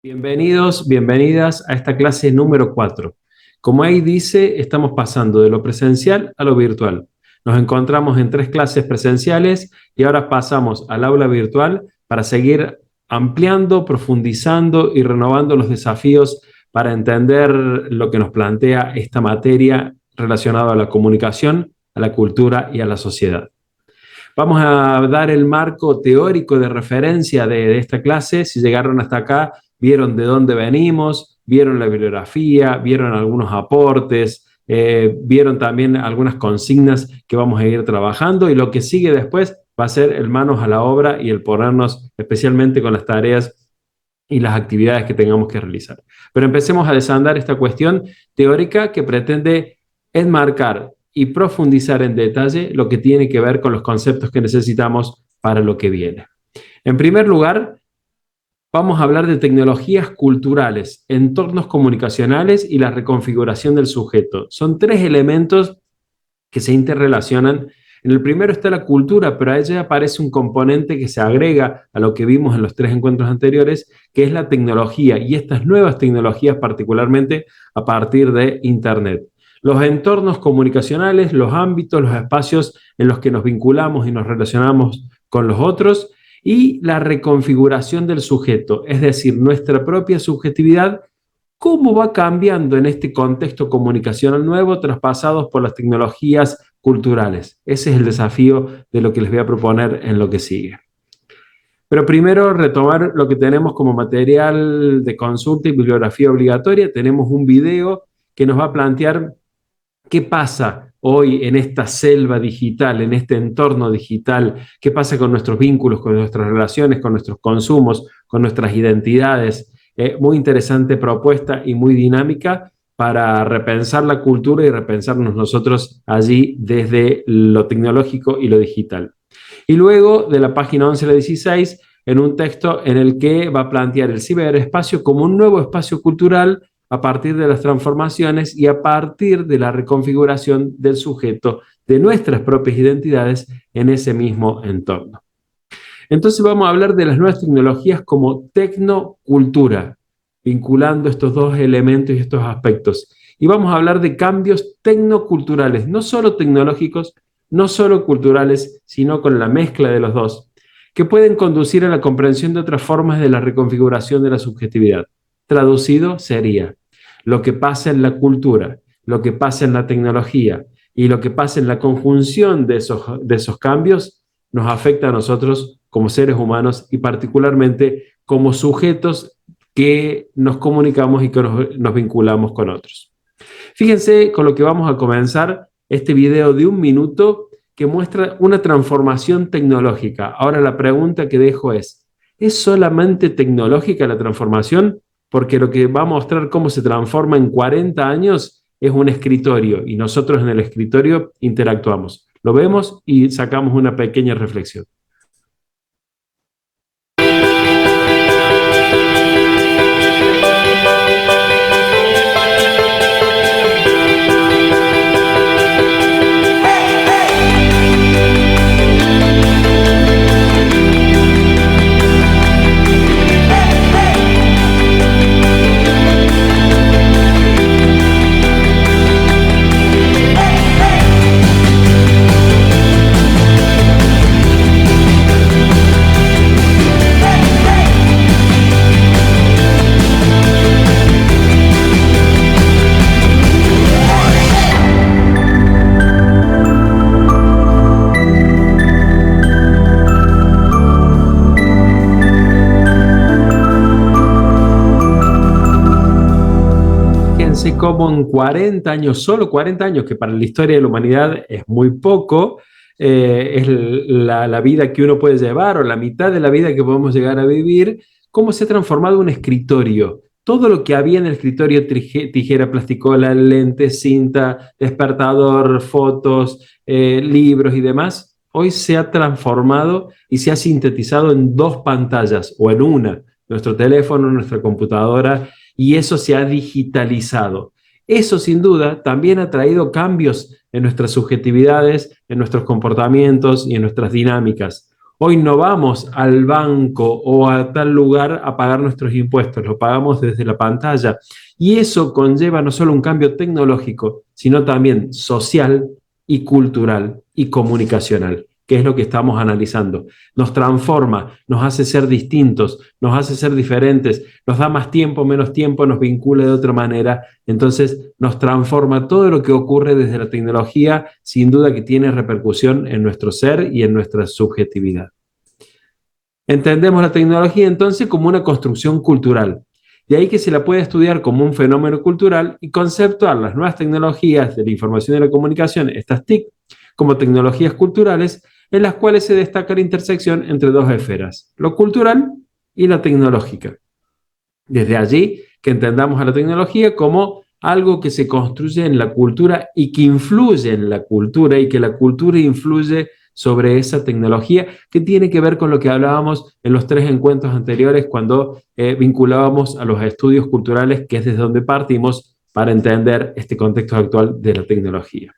Bienvenidos, bienvenidas a esta clase número 4. Como ahí dice, estamos pasando de lo presencial a lo virtual. Nos encontramos en 3 clases presenciales y ahora pasamos al aula virtual para seguir ampliando, profundizando y renovando los desafíos para entender lo que nos plantea esta materia relacionada a la comunicación, a la cultura y a la sociedad. Vamos a dar el marco teórico de referencia de esta clase. Si llegaron hasta acá, vieron de dónde venimos, vieron la bibliografía, vieron algunos aportes, vieron también algunas consignas que vamos a ir trabajando, y lo que sigue después va a ser el manos a la obra y el ponernos especialmente con las tareas y las actividades que tengamos que realizar. Pero empecemos a desandar esta cuestión teórica que pretende enmarcar y profundizar en detalle lo que tiene que ver con los conceptos que necesitamos para lo que viene. En primer lugar, vamos a hablar de tecnologías culturales, entornos comunicacionales y la reconfiguración del sujeto. Son 3 elementos que se interrelacionan. En el primero está la cultura, pero a ella aparece un componente que se agrega a lo que vimos en los 3 encuentros anteriores, que es la tecnología, y estas nuevas tecnologías particularmente a partir de Internet. Los entornos comunicacionales, los ámbitos, los espacios en los que nos vinculamos y nos relacionamos con los otros, y la reconfiguración del sujeto, es decir, nuestra propia subjetividad, cómo va cambiando en este contexto comunicacional nuevo, traspasados por las tecnologías culturales. Ese es el desafío de lo que les voy a proponer en lo que sigue. Pero primero retomar lo que tenemos como material de consulta y bibliografía obligatoria. Tenemos un video que nos va a plantear qué pasa hoy en esta selva digital, en este entorno digital, qué pasa con nuestros vínculos, con nuestras relaciones, con nuestros consumos, con nuestras identidades. Muy interesante propuesta y muy dinámica para repensar la cultura y repensarnos nosotros allí desde lo tecnológico y lo digital. Y luego, de la página 11 a la 16, en un texto en el que va a plantear el ciberespacio como un nuevo espacio cultural a partir de las transformaciones y a partir de la reconfiguración del sujeto, de nuestras propias identidades en ese mismo entorno. Entonces vamos a hablar de las nuevas tecnologías como tecnocultura, vinculando estos 2 elementos y estos aspectos. Y vamos a hablar de cambios tecnoculturales, no solo tecnológicos, no solo culturales, sino con la mezcla de los 2, que pueden conducir a la comprensión de otras formas de la reconfiguración de la subjetividad. Traducido sería, lo que pasa en la cultura, lo que pasa en la tecnología y lo que pasa en la conjunción de esos cambios nos afecta a nosotros como seres humanos y particularmente como sujetos que nos comunicamos y que nos vinculamos con otros. Fíjense con lo que vamos a comenzar este video de 1 minuto que muestra una transformación tecnológica. Ahora la pregunta que dejo ¿es solamente tecnológica la transformación? Porque lo que va a mostrar cómo se transforma en 40 años es un escritorio y nosotros en el escritorio interactuamos. Lo vemos y sacamos una pequeña reflexión. Como en 40 años, solo 40 años, que para la historia de la humanidad es muy poco, es la vida que uno puede llevar o la mitad de la vida que podemos llegar a vivir, cómo se ha transformado un escritorio. Todo lo que había en el escritorio, tijera, plasticola, lentes, cinta, despertador, fotos, libros y demás, hoy se ha transformado y se ha sintetizado en 2 pantallas o en una, nuestro teléfono, nuestra computadora, y eso se ha digitalizado. Eso sin duda también ha traído cambios en nuestras subjetividades, en nuestros comportamientos y en nuestras dinámicas. Hoy no vamos al banco o a tal lugar a pagar nuestros impuestos, lo pagamos desde la pantalla. Y eso conlleva no solo un cambio tecnológico, sino también social y cultural y comunicacional, que es lo que estamos analizando. Nos transforma, nos hace ser distintos, nos hace ser diferentes, nos da más tiempo, menos tiempo, nos vincula de otra manera. Entonces nos transforma todo lo que ocurre desde la tecnología, sin duda que tiene repercusión en nuestro ser y en nuestra subjetividad. Entendemos la tecnología entonces como una construcción cultural. De ahí que se la puede estudiar como un fenómeno cultural y conceptuar las nuevas tecnologías de la información y la comunicación, estas TIC, como tecnologías culturales, en las cuales se destaca la intersección entre dos esferas, lo cultural y la tecnológica. Desde allí que entendamos a la tecnología como algo que se construye en la cultura y que influye en la cultura y que la cultura influye sobre esa tecnología, que tiene que ver con lo que hablábamos en los 3 encuentros anteriores cuando vinculábamos a los estudios culturales, que es desde donde partimos para entender este contexto actual de la tecnología.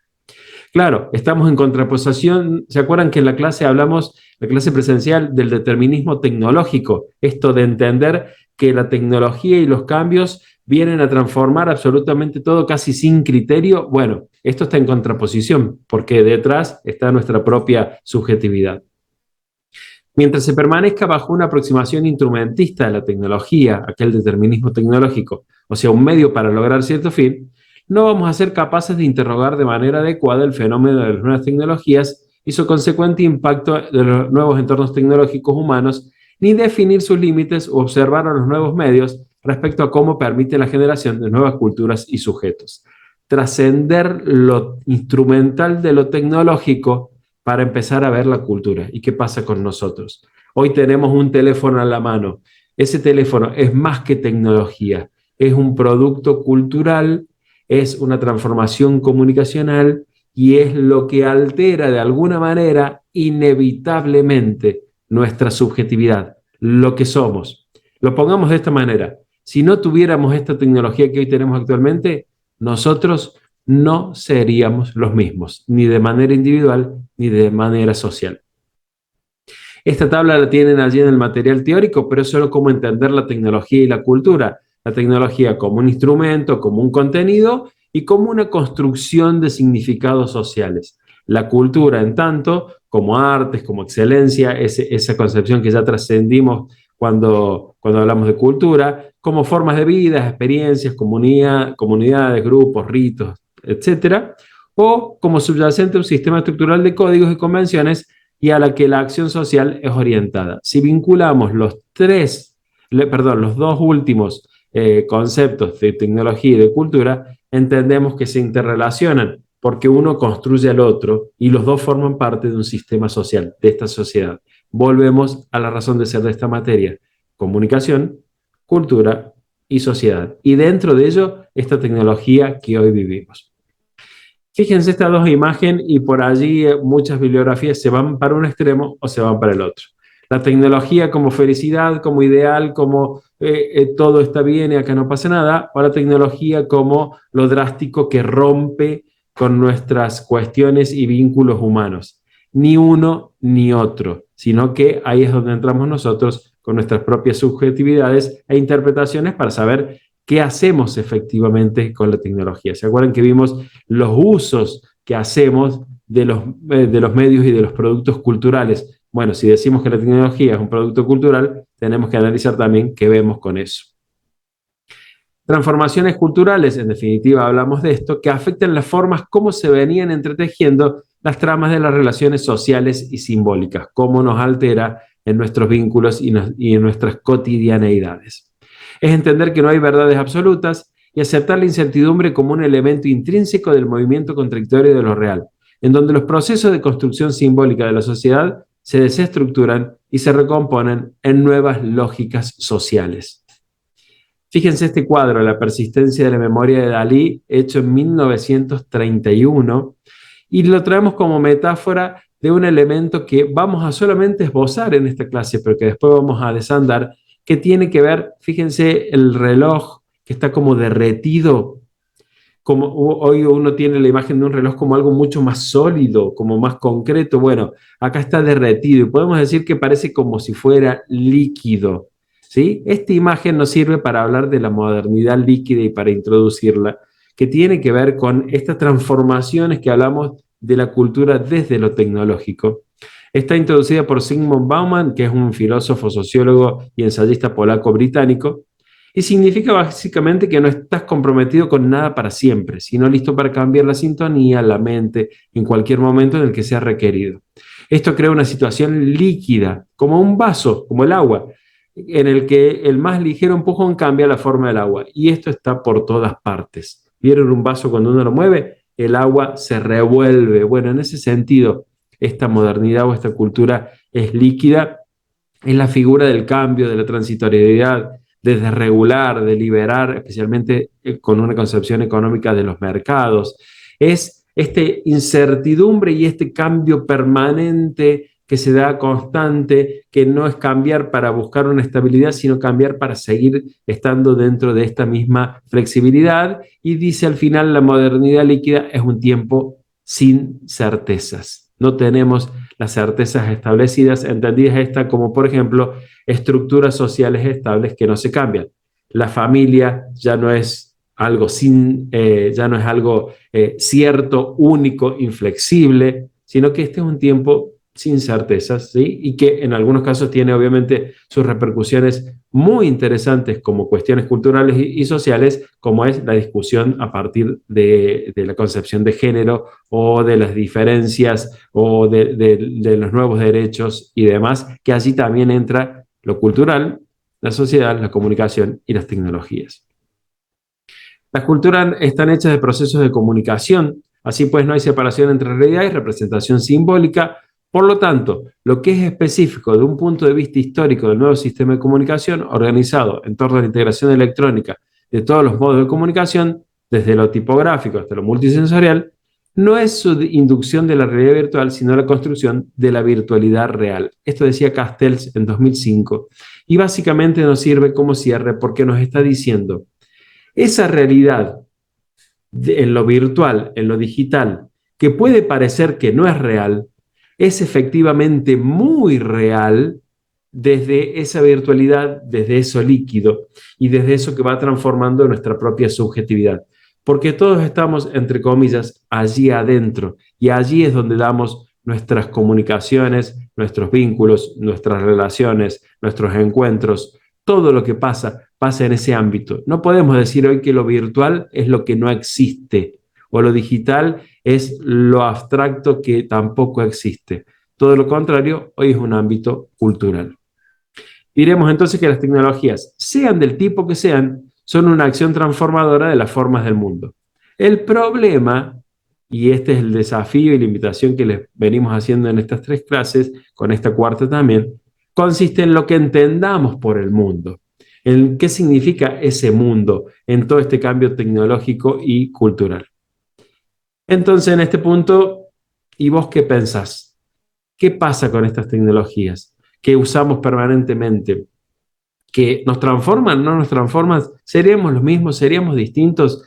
Claro, estamos en contraposición. ¿Se acuerdan que en la clase hablamos, la clase presencial, del determinismo tecnológico? Esto de entender que la tecnología y los cambios vienen a transformar absolutamente todo casi sin criterio. Bueno, esto está en contraposición, porque detrás está nuestra propia subjetividad. Mientras se permanezca bajo una aproximación instrumentista de la tecnología, aquel determinismo tecnológico, o sea, un medio para lograr cierto fin, no vamos a ser capaces de interrogar de manera adecuada el fenómeno de las nuevas tecnologías y su consecuente impacto de los nuevos entornos tecnológicos humanos, ni definir sus límites o observar a los nuevos medios respecto a cómo permite la generación de nuevas culturas y sujetos. Trascender lo instrumental de lo tecnológico para empezar a ver la cultura. ¿Y qué pasa con nosotros? Hoy tenemos un teléfono a la mano. Ese teléfono es más que tecnología, es un producto cultural, es una transformación comunicacional y es lo que altera de alguna manera inevitablemente nuestra subjetividad, lo que somos. Lo pongamos de esta manera. Si no tuviéramos esta tecnología que hoy tenemos actualmente, nosotros no seríamos los mismos, ni de manera individual ni de manera social. Esta tabla la tienen allí en el material teórico, pero es solo cómo entender la tecnología y la cultura. La tecnología como un instrumento, como un contenido y como una construcción de significados sociales. La cultura, en tanto, como artes, como excelencia, esa concepción que ya trascendimos cuando hablamos de cultura, como formas de vida, experiencias, comunidades, grupos, ritos, etcétera, o como subyacente a un sistema estructural de códigos y convenciones y a la que la acción social es orientada. Si vinculamos los dos últimos conceptos de tecnología y de cultura, entendemos que se interrelacionan porque uno construye al otro y los dos forman parte de un sistema social, de esta sociedad. Volvemos a la razón de ser de esta materia: comunicación, cultura y sociedad. Y dentro de ello, esta tecnología que hoy vivimos. Fíjense estas dos imágenes y por allí muchas bibliografías se van para un extremo o se van para el otro. La tecnología como felicidad, como ideal, como todo está bien y acá no pasa nada, o la tecnología como lo drástico que rompe con nuestras cuestiones y vínculos humanos. Ni uno ni otro, sino que ahí es donde entramos nosotros con nuestras propias subjetividades e interpretaciones para saber qué hacemos efectivamente con la tecnología. ¿Se acuerdan que vimos los usos que hacemos de los medios y de los productos culturales? Bueno, si decimos que la tecnología es un producto cultural, tenemos que analizar también qué vemos con eso. Transformaciones culturales, en definitiva hablamos de esto, que afectan las formas como se venían entretejiendo las tramas de las relaciones sociales y simbólicas, cómo nos altera en nuestros vínculos y en nuestras cotidianeidades. Es entender que no hay verdades absolutas y aceptar la incertidumbre como un elemento intrínseco del movimiento contradictorio de lo real, en donde los procesos de construcción simbólica de la sociedad se desestructuran y se recomponen en nuevas lógicas sociales. Fíjense este cuadro, La persistencia de la memoria de Dalí, hecho en 1931, y lo traemos como metáfora de un elemento que vamos a solamente esbozar en esta clase, pero que después vamos a desandar, que tiene que ver, fíjense el reloj que está como derretido, como hoy uno tiene la imagen de un reloj como algo mucho más sólido, como más concreto. Bueno, acá está derretido y podemos decir que parece como si fuera líquido, ¿sí? Esta imagen nos sirve para hablar de la modernidad líquida y para introducirla, que tiene que ver con estas transformaciones que hablamos de la cultura desde lo tecnológico. Está introducida por Zygmunt Bauman, que es un filósofo, sociólogo y ensayista polaco-británico, y significa básicamente que no estás comprometido con nada para siempre, sino listo para cambiar la sintonía, la mente, en cualquier momento en el que sea requerido. Esto crea una situación líquida, como un vaso, como el agua, en el que el más ligero empujón cambia la forma del agua. Y esto está por todas partes. ¿Vieron un vaso cuando uno lo mueve? El agua se revuelve. Bueno, en ese sentido, esta modernidad o esta cultura es líquida, es la figura del cambio, de la transitoriedad, de desregular, de liberar, especialmente con una concepción económica de los mercados. Es esta incertidumbre y este cambio permanente que se da constante, que no es cambiar para buscar una estabilidad, sino cambiar para seguir estando dentro de esta misma flexibilidad. Y dice al final, la modernidad líquida es un tiempo sin certezas. No tenemos las certezas establecidas, entendidas esta como, por ejemplo, estructuras sociales estables que no se cambian. La familia ya no es algo ya no es algo cierto, único, inflexible, sino que este es un tiempo sin certezas, ¿sí? Y que en algunos casos tiene obviamente sus repercusiones muy interesantes como cuestiones culturales y sociales, como es la discusión a partir de la concepción de género o de las diferencias o de los nuevos derechos y demás, que allí también entra lo cultural, la sociedad, la comunicación y las tecnologías. Las culturas están hechas de procesos de comunicación, así pues no hay separación entre realidad y representación simbólica. Por lo tanto, lo que es específico de un punto de vista histórico del nuevo sistema de comunicación organizado en torno a la integración electrónica de todos los modos de comunicación, desde lo tipográfico hasta lo multisensorial, no es su inducción de la realidad virtual, sino la construcción de la virtualidad real. Esto decía Castells en 2005. Y básicamente nos sirve como cierre porque nos está diciendo, esa realidad en lo virtual, en lo digital, que puede parecer que no es real, es efectivamente muy real desde esa virtualidad, desde eso líquido y desde eso que va transformando nuestra propia subjetividad. Porque todos estamos, entre comillas, allí adentro y allí es donde damos nuestras comunicaciones, nuestros vínculos, nuestras relaciones, nuestros encuentros, todo lo que pasa, pasa en ese ámbito. No podemos decir hoy que lo virtual es lo que no existe o lo digital es lo abstracto que tampoco existe. Todo lo contrario, hoy es un ámbito cultural. Diremos entonces que las tecnologías, sean del tipo que sean, son una acción transformadora de las formas del mundo. El problema, y este es el desafío y la invitación que les venimos haciendo en estas tres clases, con esta cuarta también, consiste en lo que entendamos por el mundo, en qué significa ese mundo en todo este cambio tecnológico y cultural. Entonces, en este punto, ¿y vos qué pensás? ¿Qué pasa con estas tecnologías que usamos permanentemente? ¿Que nos transforman? ¿No nos transforman? ¿Seríamos los mismos? ¿Seríamos distintos?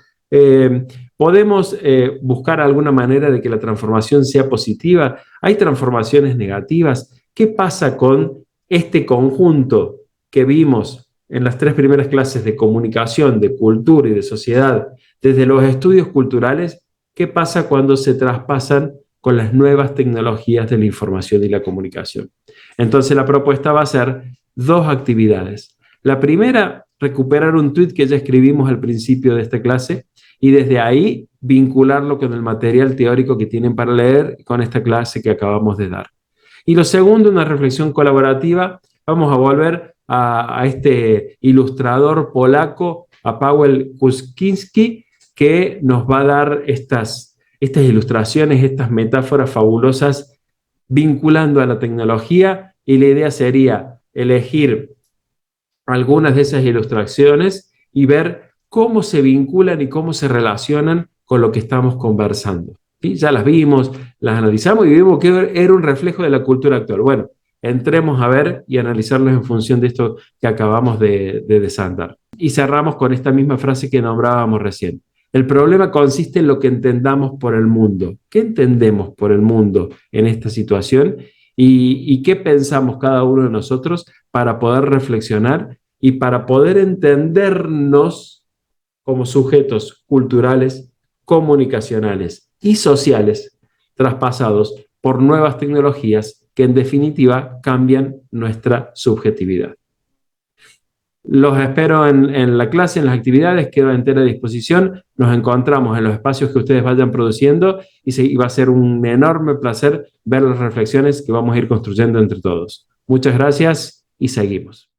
¿Podemos buscar alguna manera de que la transformación sea positiva? ¿Hay transformaciones negativas? ¿Qué pasa con este conjunto que vimos en las tres primeras clases de comunicación, de cultura y de sociedad, desde los estudios culturales? ¿Qué pasa cuando se traspasan con las nuevas tecnologías de la información y la comunicación? Entonces la propuesta va a ser dos actividades. La primera, recuperar un tweet que ya escribimos al principio de esta clase y desde ahí vincularlo con el material teórico que tienen para leer con esta clase que acabamos de dar. Y lo segundo, una reflexión colaborativa. Vamos a volver a este ilustrador polaco, a Paweł Kuczynski, que nos va a dar estas ilustraciones, estas metáforas fabulosas vinculando a la tecnología, y la idea sería elegir algunas de esas ilustraciones y ver cómo se vinculan y cómo se relacionan con lo que estamos conversando. ¿Sí? Ya las vimos, las analizamos y vimos que era un reflejo de la cultura actual. Bueno, entremos a ver y analizarlos en función de esto que acabamos de desandar. Y cerramos con esta misma frase que nombrábamos recién. El problema consiste en lo que entendamos por el mundo. ¿Qué entendemos por el mundo en esta situación? Y qué pensamos cada uno de nosotros para poder reflexionar y para poder entendernos como sujetos culturales, comunicacionales y sociales traspasados por nuevas tecnologías que en definitiva cambian nuestra subjetividad. Los espero en la clase, en las actividades, quedo a entera disposición. Nos encontramos en los espacios que ustedes vayan produciendo y va a ser un enorme placer ver las reflexiones que vamos a ir construyendo entre todos. Muchas gracias y seguimos.